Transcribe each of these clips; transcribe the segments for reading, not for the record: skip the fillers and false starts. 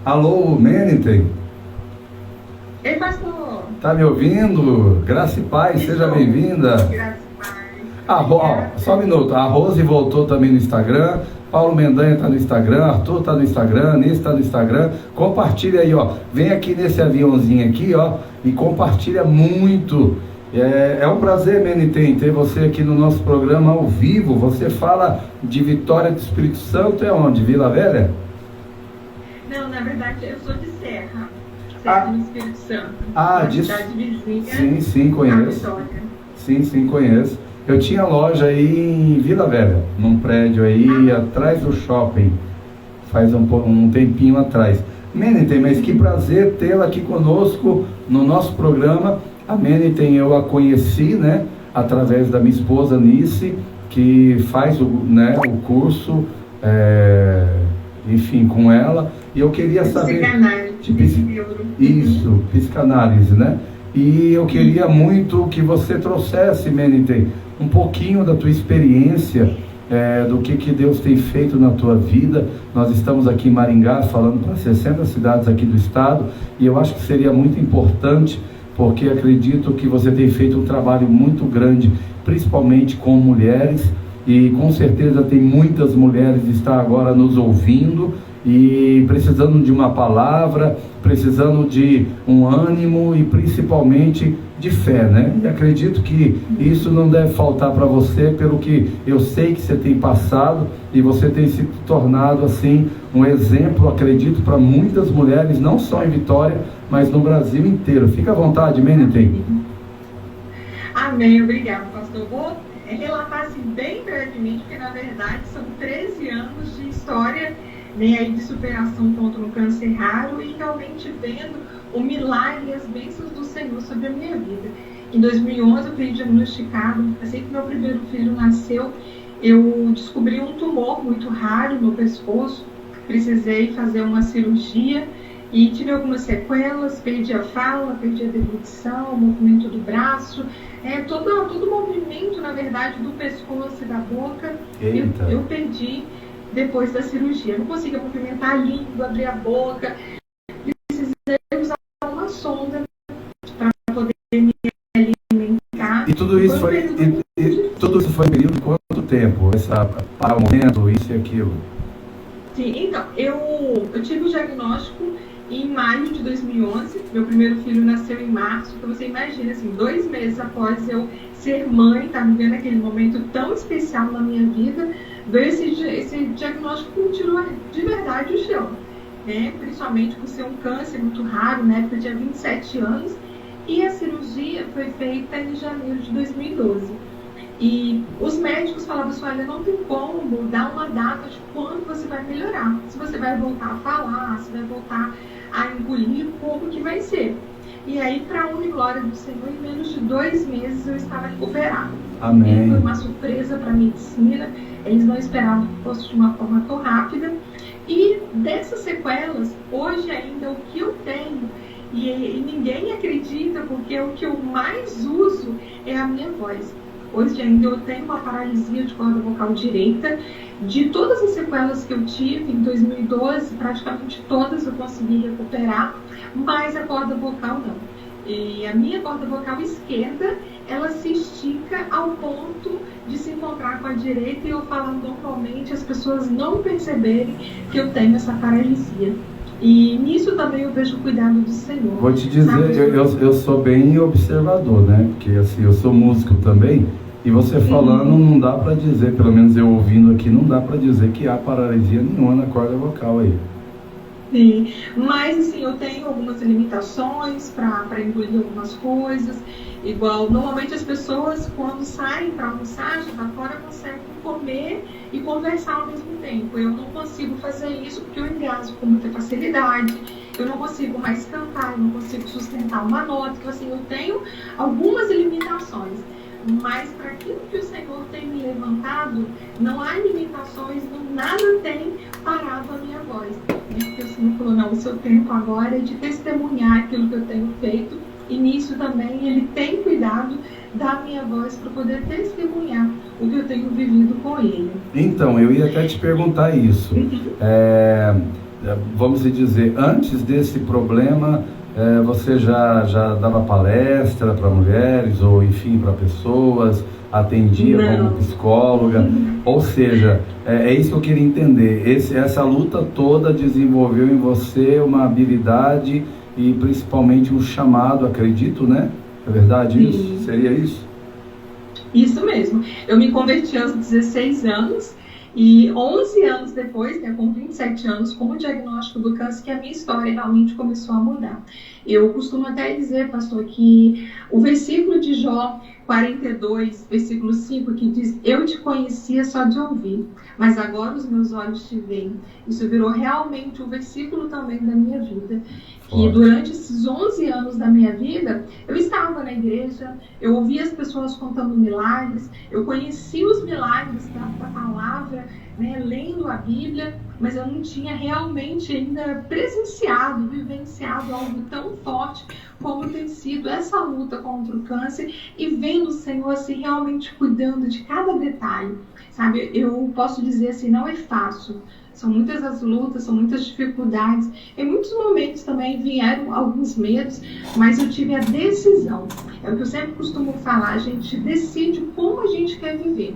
Alô, Meniten? Ei, pastor! Tá me ouvindo? Graça e paz, seja bem-vinda. Graça e paz. Só um minuto. A Rose voltou também no Instagram. Paulo Mendanha está no Instagram, Arthur está no Instagram, Nisso está no Instagram. Compartilha aí, ó. Vem aqui nesse aviãozinho aqui, ó, e compartilha muito. É um prazer, Meniten, ter você aqui no nosso programa ao vivo. Você fala de Vitória do Espírito Santo, é onde? Vila Velha? Não, na verdade eu sou de Serra do Espírito Santo. Cidade vizinha. Sim, conheço. Sim, conheço. Eu tinha loja aí em Vila Velha, num prédio aí atrás do shopping, faz um tempinho atrás. Meniten, mas que prazer tê-la aqui conosco no nosso programa. A Meniten eu a conheci, né, através da minha esposa Nice, que faz o curso, enfim, com ela. E eu queria saber... Psicanálise, né? E eu queria muito que você trouxesse, Meniten, um pouquinho da tua experiência, do que Deus tem feito na tua vida. Nós estamos aqui em Maringá, falando para 60 cidades aqui do estado, e eu acho que seria muito importante, porque acredito que você tem feito um trabalho muito grande, principalmente com mulheres, e com certeza tem muitas mulheres que estão agora nos ouvindo, e precisando de uma palavra, precisando de um ânimo e principalmente de fé, né? E acredito que isso não deve faltar para você, pelo que eu sei que você tem passado, e você tem se tornado assim um exemplo, acredito, para muitas mulheres, não só em Vitória, mas no Brasil inteiro. Fica à vontade, Meniten. Amém, obrigado, pastor. Vou relatar assim bem brevemente, porque na verdade são 13 anos de história, né, aí de superação contra um câncer raro, e realmente vendo o milagre e as bênçãos do Senhor sobre a minha vida. Em 2011 eu fui diagnosticado, assim que meu primeiro filho nasceu, eu descobri um tumor muito raro no pescoço, precisei fazer uma cirurgia e tive algumas sequelas, perdi a fala, perdi a deglutição, o movimento do braço, todo o movimento, na verdade, do pescoço e da boca, eu perdi depois da cirurgia. Não conseguia movimentar a língua, abrir a boca, precisei usar uma sonda para poder me alimentar. E tudo isso foi em período de quanto tempo? Para o momento, isso e aquilo? Sim, então, eu tive o diagnóstico em maio de 2011, meu primeiro filho nasceu em março, então você imagina, assim, 2 meses após eu ser mãe, tá vivendo aquele momento tão especial na minha vida, veio esse diagnóstico que me tirou de verdade o chão, né? Principalmente por ser um câncer muito raro, né? Porque eu tinha 27 anos, e a cirurgia foi feita em janeiro de 2012. E os médicos falavam assim, olha, não tem como dar uma data de quando você vai melhorar. Se você vai voltar a falar, se vai voltar a engolir, como que vai ser. E aí, para a honra e glória do Senhor, em menos de 2 meses eu estava recuperada. Amém. Foi uma surpresa para a medicina, eles não esperavam que fosse de uma forma tão rápida. E dessas sequelas, hoje ainda o que eu tenho, e ninguém acredita, porque o que eu mais uso é a minha voz. Hoje ainda eu tenho uma paralisia de corda vocal direita. De todas as sequelas que eu tive em 2012, praticamente todas eu consegui recuperar, mas a corda vocal não. E a minha corda vocal esquerda, ela se estica ao ponto de se encontrar com a direita, e eu falando normalmente, as pessoas não perceberem que eu tenho essa paralisia. E nisso também eu vejo o cuidado do Senhor. Vou te dizer, eu sou bem observador, né? Porque assim, eu sou músico também, e você falando, não dá para dizer, pelo menos eu ouvindo aqui, não dá para dizer que há paralisia nenhuma na corda vocal aí. Sim, mas assim, eu tenho algumas limitações para engolir algumas coisas. Igual, normalmente as pessoas, quando saem para almoçar, já fora, conseguem comer e conversar ao mesmo tempo. Eu não consigo fazer isso porque eu engasgo com muita facilidade. Eu não consigo mais cantar, eu não consigo sustentar uma nota. Então, assim, eu tenho algumas limitações. Mas para aquilo que o Senhor tem me levantado, não há limitações, nada tem parado a minha voz. Porque o Senhor falou, não, o seu tempo agora é de testemunhar aquilo que eu tenho feito, e nisso também Ele tem cuidado da minha voz para poder testemunhar o que eu tenho vivido com Ele. Então, eu ia até te perguntar isso. vamos dizer, antes desse problema, você já dava palestra para mulheres, ou enfim, para pessoas, atendia como psicóloga? Ou seja, é isso que eu queria entender. Essa luta toda desenvolveu em você uma habilidade e principalmente um chamado, acredito, né? É verdade isso? Sim. Seria isso? Isso mesmo. Eu me converti aos 16 anos e 11 anos depois, né, com 27 anos, com o diagnóstico do câncer, que a minha história realmente começou a mudar. Eu costumo até dizer, pastor, que o versículo de Jó 42, versículo 5, que diz: eu te conhecia só de ouvir, mas agora os meus olhos te veem. Isso virou realmente um versículo também da minha vida. Que durante esses 11 anos da minha vida, eu estava na igreja, eu ouvia as pessoas contando milagres, eu conhecia os milagres da palavra, né, lendo a Bíblia, mas eu não tinha realmente ainda presenciado, vivenciado algo tão forte como tem sido essa luta contra o câncer e vendo o Senhor assim, realmente cuidando de cada detalhe, sabe? Eu posso dizer assim, não é fácil. São muitas as lutas, são muitas dificuldades. Em muitos momentos também vieram alguns medos, mas eu tive a decisão. É o que eu sempre costumo falar, a gente decide como a gente quer viver.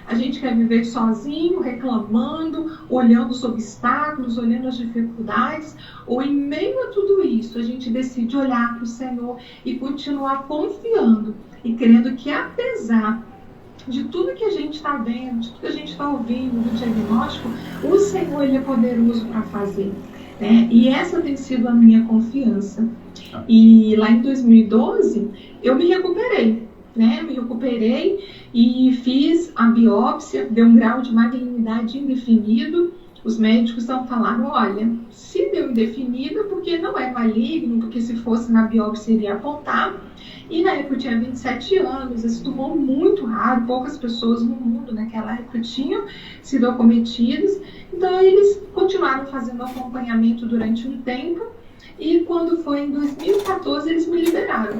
A gente quer viver sozinho, reclamando, olhando os obstáculos, olhando as dificuldades, ou em meio a tudo isso, a gente decide olhar para o Senhor e continuar confiando e crendo que apesar de tudo que a gente está vendo, de tudo que a gente está ouvindo, do diagnóstico, o Senhor, Ele é poderoso para fazer, né? E essa tem sido a minha confiança. E lá em 2012, eu me recuperei, né? Me recuperei e fiz a biópsia, deu um grau de malignidade indefinido. Os médicos estão falando, olha, se deu indefinido, porque não é maligno, porque se fosse na biópsia iria apontar. E na época eu tinha 27 anos, esse tumor muito raro, poucas pessoas no mundo naquela época tinham sido acometidas. Então eles continuaram fazendo acompanhamento durante um tempo e quando foi em 2014 eles me liberaram.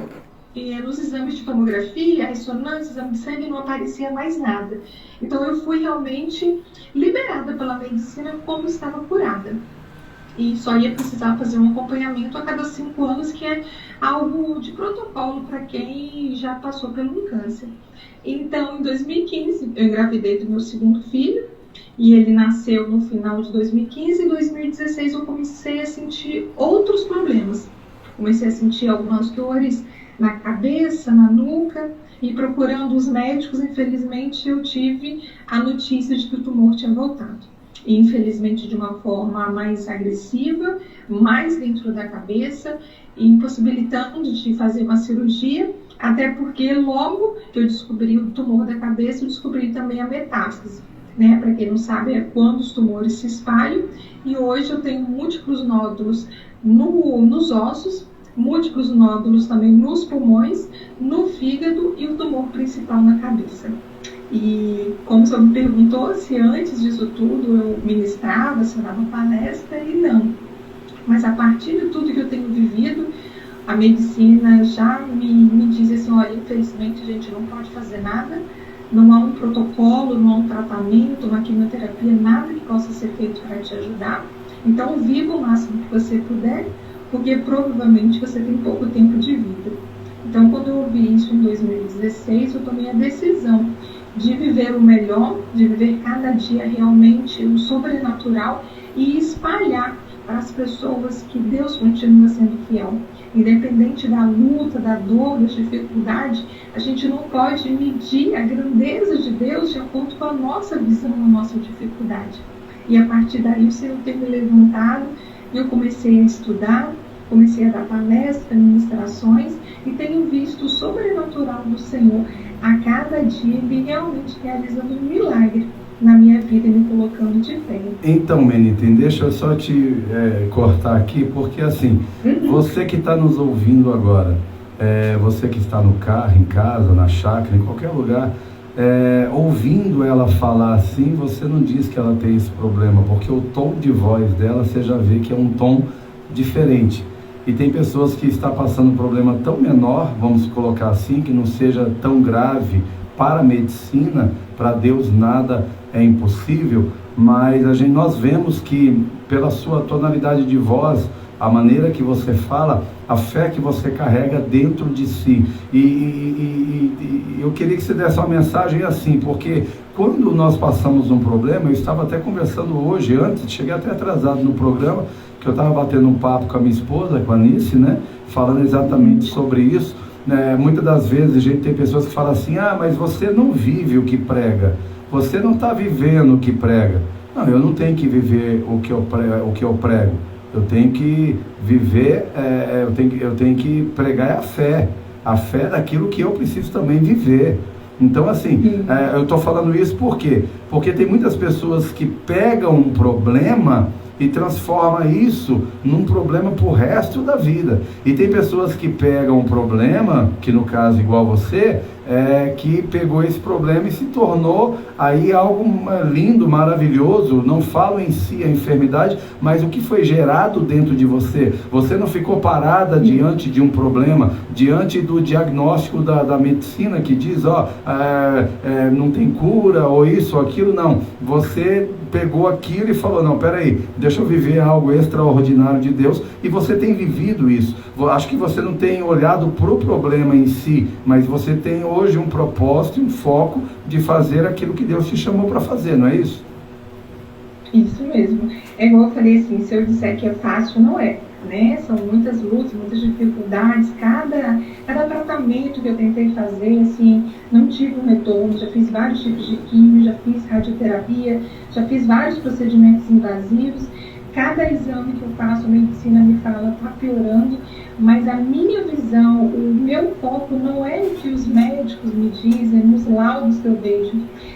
E nos exames de tomografia, ressonância, exame de sangue, não aparecia mais nada. Então eu fui realmente liberada pela medicina como estava curada. E só ia precisar fazer um acompanhamento a cada 5 anos, que é algo de protocolo para quem já passou pelo câncer. Então, em 2015, eu engravidei do meu segundo filho, e ele nasceu no final de 2015. Em 2016, eu comecei a sentir outros problemas. Comecei a sentir algumas dores na cabeça, na nuca, e procurando os médicos, infelizmente, eu tive a notícia de que o tumor tinha voltado. E, infelizmente, de uma forma mais agressiva, mais dentro da cabeça, impossibilitando de fazer uma cirurgia, até porque logo que eu descobri o tumor da cabeça, eu descobri também a metástase, né? Para quem não sabe, é quando os tumores se espalham, e hoje eu tenho múltiplos nódulos nos ossos, múltiplos nódulos também nos pulmões, no fígado e o tumor principal na cabeça. E como você me perguntou se antes disso tudo eu ministrava, se eu dava palestra, e não. Mas a partir de tudo que eu tenho vivido, a medicina já me diz assim, olha, infelizmente a gente não pode fazer nada, não há um protocolo, não há um tratamento, uma quimioterapia, nada que possa ser feito para te ajudar. Então viva o máximo que você puder, porque provavelmente você tem pouco tempo de vida. Então quando eu ouvi isso em 2016, eu tomei a decisão de viver o melhor, de viver cada dia realmente o sobrenatural e espalhar para as pessoas que Deus continua sendo fiel. Independente da luta, da dor, da dificuldade, a gente não pode medir a grandeza de Deus de acordo com a nossa visão, a nossa dificuldade. E a partir daí o Senhor tem me levantado, eu comecei a estudar, comecei a dar palestras, ministrações, e tenho visto o sobrenatural do Senhor a cada dia, ele realmente realizando um milagre na minha vida e me colocando de pé. Então, Meniten, deixa eu só te cortar aqui, porque assim, você que está nos ouvindo agora, você que está no carro, em casa, na chácara, em qualquer lugar, ouvindo ela falar assim, você não diz que ela tem esse problema, porque o tom de voz dela, você já vê que é um tom diferente. E tem pessoas que estão passando um problema tão menor, vamos colocar assim, que não seja tão grave para a medicina, para Deus nada é impossível, mas nós vemos que pela sua tonalidade de voz, a maneira que você fala, a fé que você carrega dentro de si. E eu queria que você desse uma mensagem assim, porque quando nós passamos um problema, eu estava até conversando hoje, antes, cheguei até atrasado no programa, que eu estava batendo um papo com a minha esposa, com a Nice, né, falando exatamente sobre isso. Muitas das vezes a gente tem pessoas que falam assim, mas você não vive o que prega, você não está vivendo o que prega. Não, eu não tenho que viver o que eu prego. Eu tenho que viver, eu tenho que pregar a fé daquilo que eu preciso também viver. Então, assim, eu estou falando isso por quê? Porque tem muitas pessoas que pegam um problema e transforma isso num problema para o resto da vida. E tem pessoas que pegam um problema, que no caso igual você, que pegou esse problema e se tornou aí algo lindo, maravilhoso. Não falo em si a enfermidade, mas o que foi gerado dentro de você. Você não ficou parada diante de um problema, diante do diagnóstico da medicina que diz, não tem cura, ou isso, ou aquilo, não. Você pegou aquilo e falou, não, peraí, deixa eu viver algo extraordinário de Deus, e você tem vivido isso. Acho que você não tem olhado para o problema em si, mas você tem hoje um propósito, um foco de fazer aquilo que Deus te chamou para fazer, não é isso? Isso mesmo. É igual eu falei assim, se eu disser que é fácil, não é, né? São muitas lutas, muitas dificuldades, cada tratamento que eu tentei fazer, assim, não tive um retorno, já fiz vários tipos de quimio, já fiz radioterapia, já fiz vários procedimentos invasivos. Cada exame que eu faço, a medicina me fala, está piorando, mas a minha visão, o meu foco não é o que os médicos me dizem, nos laudos que eu vejo.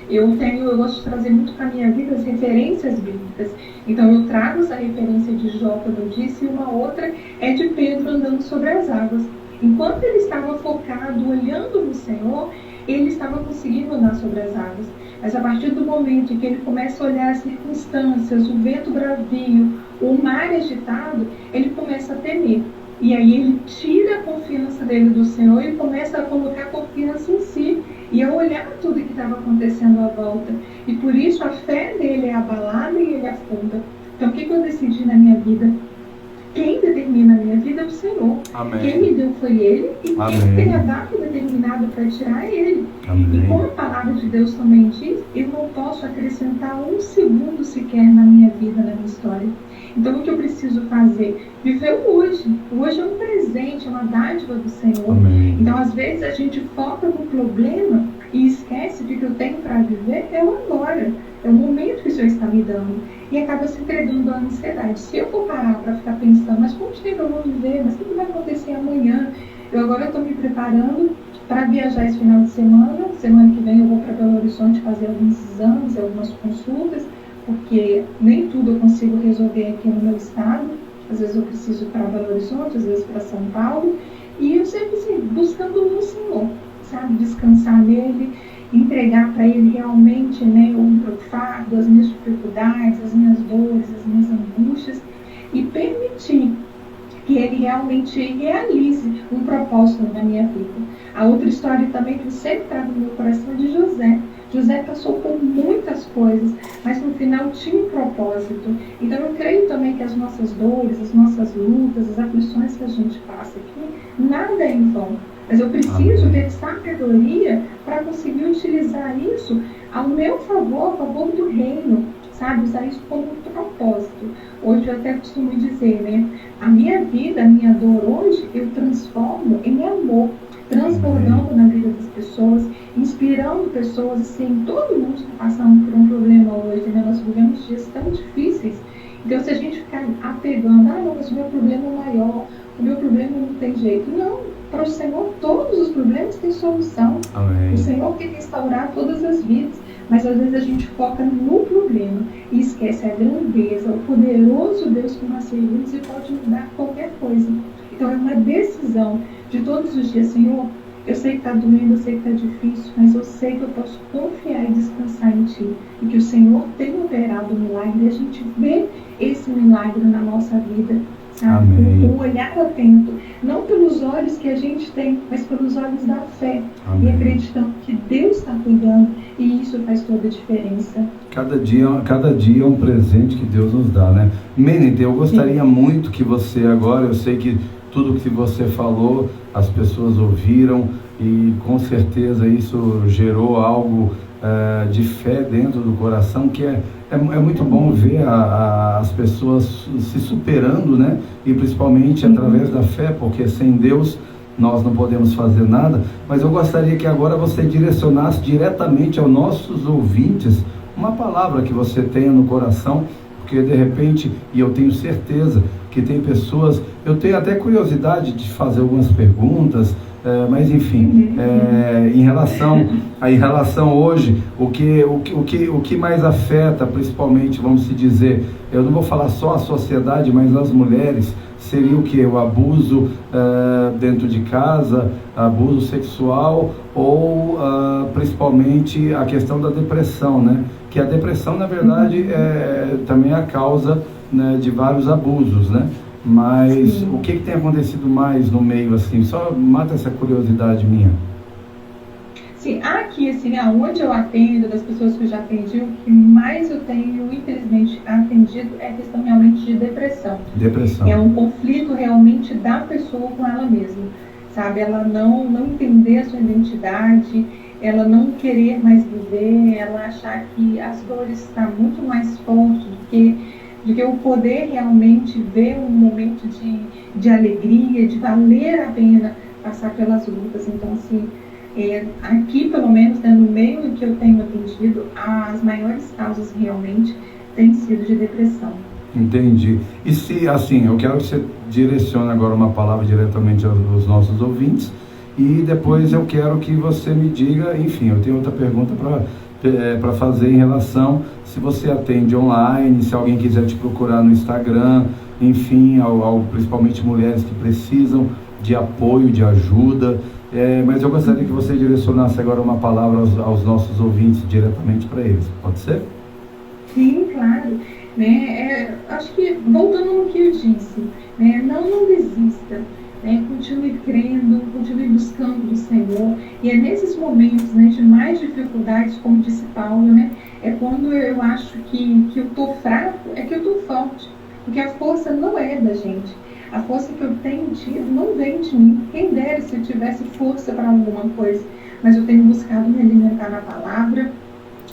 Eu gosto de trazer muito para a minha vida as referências bíblicas. Então eu trago essa referência de Jó, como eu disse, e uma outra é de Pedro andando sobre as águas. Enquanto ele estava focado, olhando no Senhor, ele estava conseguindo andar sobre as águas. Mas a partir do momento em que ele começa a olhar as circunstâncias, o vento bravio, o mar agitado, ele começa a temer. E aí ele tira a confiança dele do Senhor e começa a colocar confiança em si e a olhar tudo que estava acontecendo à volta. E por isso a fé dele é abalada e ele afunda. Então o que eu decidi na minha vida? Quem determina a minha vida é o Senhor. Amém. Quem me deu foi Ele, e Amém. quem tem a data determinada para tirar é Ele. Amém. E como a palavra de Deus também diz, eu não posso acrescentar um segundo sequer na minha vida, na minha história. Então o que eu preciso fazer? Viver o hoje. O hoje é um presente, é uma dádiva do Senhor. Amém. Então às vezes a gente foca no problema e esquece que o que eu tenho para viver é o agora. É o momento que o Senhor está me dando. E acaba se entregando à ansiedade. Se eu for parar para ficar pensando, mas quanto tempo eu vou viver? Mas o que vai acontecer amanhã? Eu agora estou me preparando para viajar esse final de semana. Semana que vem eu vou para Belo Horizonte fazer alguns exames, algumas consultas, porque nem tudo eu consigo resolver aqui no meu estado. Às vezes eu preciso ir para Belo Horizonte, às vezes para São Paulo. E eu sempre assim, buscando no Senhor, sabe? Descansar nele, entregar para Ele realmente, né, o meu fardo, as minhas dificuldades, as minhas dores, as minhas angústias, e permitir que Ele realmente realize um propósito na minha vida. A outra história também que eu sempre trago no meu coração é de José. José passou por muitas coisas, mas no final tinha um propósito. Então eu creio também que as nossas dores, as nossas lutas, as aflições que a gente passa aqui, nada é em vão. Mas eu preciso ter sabedoria para conseguir utilizar isso ao meu favor, a favor do reino, sabe? Usar isso como um propósito. Hoje eu até costumo dizer, né? A minha vida, a minha dor hoje, eu transformo em amor, transbordando na vida das pessoas, inspirando pessoas, assim, todo mundo está passando por um problema hoje, né? Nós vivemos dias tão difíceis. Então, se a gente ficar apegando, não, mas o meu problema é maior, o meu problema não tem jeito. Não, para o Senhor todos os problemas têm solução. Amém. O Senhor quer restaurar todas as vidas, mas às vezes a gente foca no problema e esquece a grandeza, o poderoso Deus que nós servimos e pode mudar qualquer coisa. Então é uma decisão de todos os dias, Senhor, eu sei que está doendo, eu sei que está difícil, mas eu sei que eu posso confiar e descansar em Ti. E que o Senhor tem operado o milagre e a gente vê esse milagre na nossa vida. O olhar atento, não pelos olhos que a gente tem, mas pelos olhos da fé. Amém. E acreditando que Deus está cuidando, e isso faz toda a diferença. Cada dia é um presente que Deus nos dá, né? Menite, eu gostaria muito que você agora, eu sei que tudo que você falou, as pessoas ouviram, e com certeza isso gerou algo de fé dentro do coração, que é muito bom ver as pessoas se superando, né? E principalmente através da fé, porque sem Deus nós não podemos fazer nada. Mas eu gostaria que agora você direcionasse diretamente aos nossos ouvintes uma palavra que você tenha no coração, porque de repente, e eu tenho certeza que tem pessoas, eu tenho até curiosidade de fazer algumas perguntas, mas enfim, em relação hoje, o que mais afeta, principalmente, vamos se dizer, eu não vou falar só a sociedade, mas as mulheres, seria o que? O abuso dentro de casa, abuso sexual, ou principalmente a questão da depressão, né? Que a depressão, na verdade, também é a causa, né, de vários abusos, né? Mas sim, o que tem acontecido mais no meio, assim? Só mata essa curiosidade minha. Sim, aqui, assim, onde eu atendo, das pessoas que eu já atendi, o que mais eu tenho, infelizmente, atendido é a questão realmente de depressão. Depressão. É um conflito realmente da pessoa com ela mesma, sabe? Ela não entender a sua identidade, ela não querer mais viver, ela achar que as dores estão muito mais fortes do que eu poder realmente ver um momento de alegria, de valer a pena passar pelas lutas. Então, assim, aqui, pelo menos, né, no meio em que eu tenho atendido, as maiores causas realmente têm sido de depressão. Entendi. E se, assim, eu quero que você direcione agora uma palavra diretamente aos nossos ouvintes, e depois eu quero que você me diga, enfim, eu tenho outra pergunta para fazer em relação, se você atende online, se alguém quiser te procurar no Instagram, enfim, principalmente mulheres que precisam de apoio, de ajuda, mas eu gostaria que você direcionasse agora uma palavra aos nossos ouvintes, diretamente para eles, pode ser? Sim, claro, né? Acho que, voltando no que eu disse, né? Não desista, né? Continue crendo, continue buscando o Senhor, e é nesses momentos, né, de mais dificuldades, como disse Paulo, né, é quando eu acho que eu estou fraco, é que eu estou forte, porque a força não é da gente, a força que eu tenho tido não vem de mim. Quem dera se eu tivesse força para alguma coisa, mas eu tenho buscado me alimentar na palavra,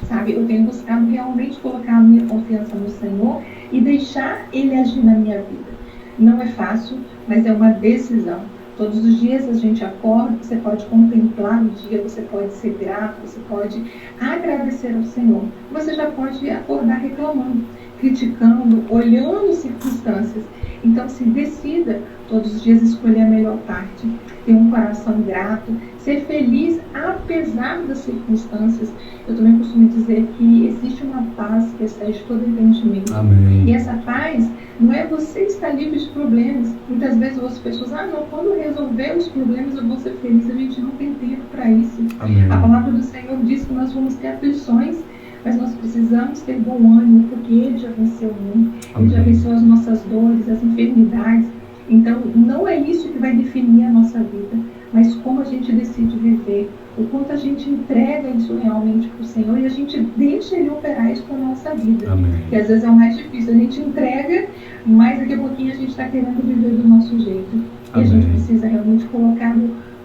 sabe? Eu tenho buscado realmente colocar a minha confiança no Senhor e deixar Ele agir na minha vida. Não é fácil, mas é uma decisão. Todos os dias a gente acorda, você pode contemplar o dia, você pode ser grato, você pode agradecer ao Senhor. Você já pode acordar reclamando, criticando, olhando circunstâncias. Então, se decida todos os dias escolher a melhor parte, ter um coração grato, ser feliz apesar das circunstâncias. Eu também costumo dizer que existe uma paz que excede todo entendimento. Amém. E essa paz não é você estar livre de problemas. Muitas vezes as pessoas, não, quando resolver os problemas eu vou ser feliz. A gente não tem tempo para isso. Amém. A palavra do Senhor diz que nós vamos ter aflições, mas nós precisamos ter bom ânimo, porque Ele já venceu o mundo. Ele já venceu as nossas dores, as enfermidades. Então, não é isso que vai definir a nossa vida, mas como a gente decide viver, o quanto a gente entrega isso realmente para o Senhor e a gente deixa Ele operar isso com a nossa vida. Amém. Que às vezes é o mais difícil, a gente entrega, mas daqui a pouquinho a gente está querendo viver do nosso jeito. E a gente precisa realmente colocar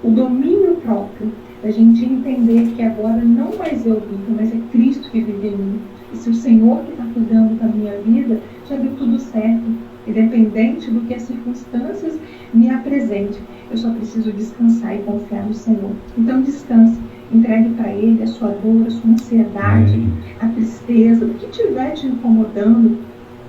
o domínio próprio, a gente entender que agora não mais eu vivo, mas é Cristo que vive em mim. E se o Senhor que está cuidando da minha vida, já deu tudo certo. Independente do que as circunstâncias me apresentem, eu só preciso descansar e confiar no Senhor. Então descanse, entregue para Ele a sua dor, a sua ansiedade, a tristeza, o que estiver te incomodando,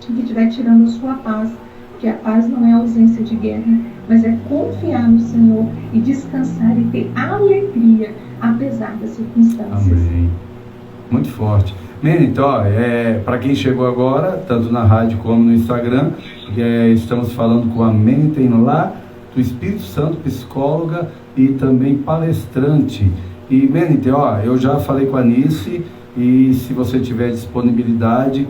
o que estiver tirando a sua paz. Porque a paz não é ausência de guerra, mas é confiar no Senhor e descansar e ter alegria, apesar das circunstâncias. Amém. Muito forte. Então, para quem chegou agora, tanto na rádio como no Instagram, estamos falando com a Meniten lá, do Espírito Santo, psicóloga e também palestrante. E Meniten, eu já falei com a Anice, e se você tiver disponibilidade,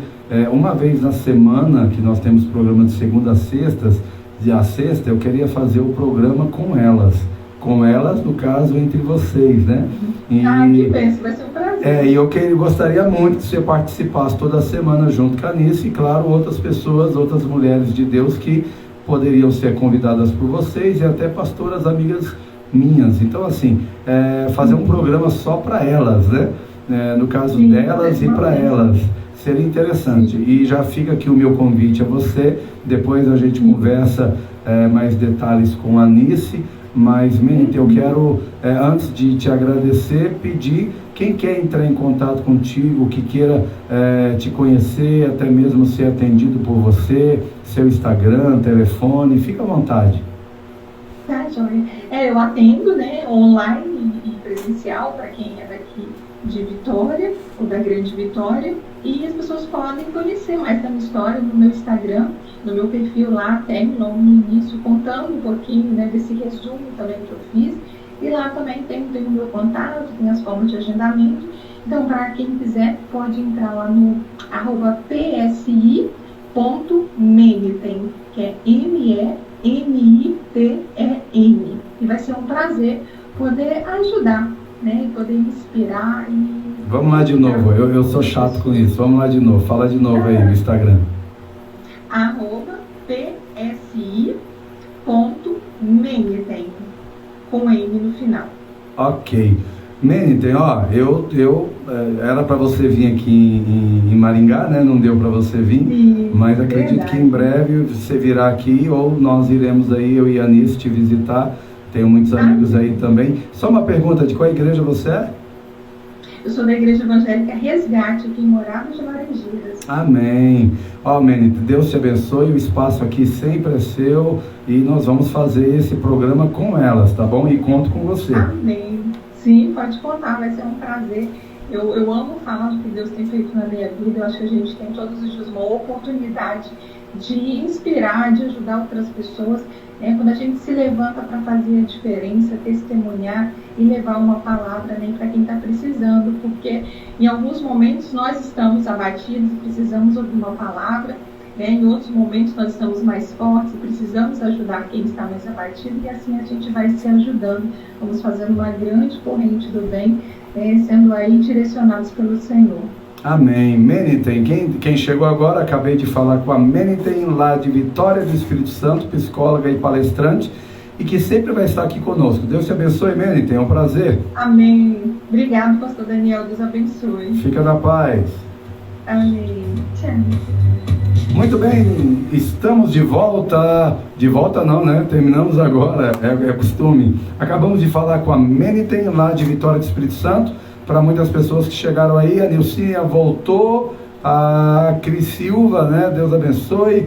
uma vez na semana, que nós temos programa de segunda a sextas, a sexta, eu queria fazer o programa com elas, no caso, entre vocês, né? Que penso, vai ser um prazer. E eu gostaria muito que você participasse toda semana junto com a Anice, e claro, outras pessoas, outras mulheres de Deus que poderiam ser convidadas por vocês, e até pastoras amigas minhas. Então, assim, fazer um programa só para elas, né? No caso delas e para elas. Seria interessante. E já fica aqui o meu convite a você. Depois a gente conversa mais detalhes com a Anice. Mas, Menite, eu quero, antes de te agradecer, pedir quem quer entrar em contato contigo, que queira te conhecer, até mesmo ser atendido por você, seu Instagram, telefone, fica à vontade. Tá, joia. Eu atendo, né, online e presencial para quem é daqui de Vitória, ou da Grande Vitória, e as pessoas podem conhecer mais da minha história no meu Instagram, no meu perfil lá, até logo no início, contando um pouquinho, né, desse resumo também que eu fiz, e lá também tem o meu contato, tem as formas de agendamento. Então, para quem quiser, pode entrar lá no @psi.meniten, que é MENITEN, e vai ser um prazer poder ajudar, né, e poder inspirar e... Vamos lá de novo, eu sou chato com isso, vamos lá de novo, fala de novo aí no Instagram. @psi.meniten, com M no final. Ok. Meniten, era para você vir aqui em Maringá, né? Não deu para você vir, sim, mas acredito verdade. Que em breve você virá aqui, ou nós iremos aí, eu e a Anice, te visitar. Tenho muitos amigos aí também. Só uma pergunta, de qual igreja você é? Eu sou da Igreja Evangélica Resgate, aqui em Morada de Laranjeiras. Amém. Menite, Deus te abençoe, o espaço aqui sempre é seu, e nós vamos fazer esse programa com elas, tá bom? E conto com você. Amém. Sim, pode contar, vai ser um prazer. Eu amo falar do que Deus tem feito na minha vida. Eu acho que a gente tem todos os dias uma oportunidade de inspirar, de ajudar outras pessoas. Quando a gente se levanta para fazer a diferença, testemunhar e levar uma palavra, né, para quem está precisando, porque em alguns momentos nós estamos abatidos e precisamos ouvir uma palavra, em outros momentos nós estamos mais fortes e precisamos ajudar quem está mais abatido, e assim a gente vai se ajudando, vamos fazendo uma grande corrente do bem, sendo aí direcionados pelo Senhor. Amém. Meniten, quem chegou agora, acabei de falar com a Meniten, lá de Vitória do Espírito Santo, psicóloga e palestrante, e que sempre vai estar aqui conosco. Deus te abençoe, Meniten, é um prazer. Amém. Obrigado, pastor Daniel, Deus abençoe. Fica na paz. Amém. Tchau. Muito bem, estamos de volta. De volta não, né? Terminamos agora, é costume. Acabamos de falar com a Meniten, lá de Vitória do Espírito Santo. Para muitas pessoas que chegaram aí, a Nilcinha voltou, a Cris Silva, né? Deus abençoe.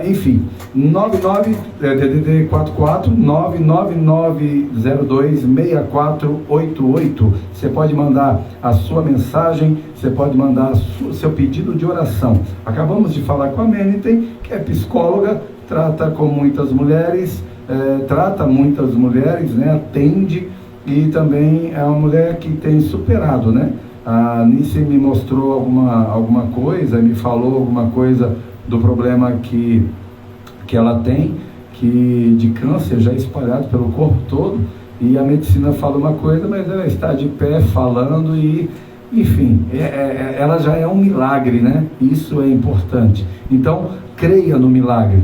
Enfim, DDD 44 999026488. Você pode mandar a sua mensagem, você pode mandar o seu pedido de oração. Acabamos de falar com a Meniten, que é psicóloga, trata muitas mulheres, né? Atende. E também é uma mulher que tem superado, né? A Anice me mostrou alguma coisa, me falou alguma coisa do problema que ela tem, que de câncer já espalhado pelo corpo todo, e a medicina fala uma coisa, mas ela está de pé falando e, enfim, ela já é um milagre, né? Isso é importante. Então, creia no milagre.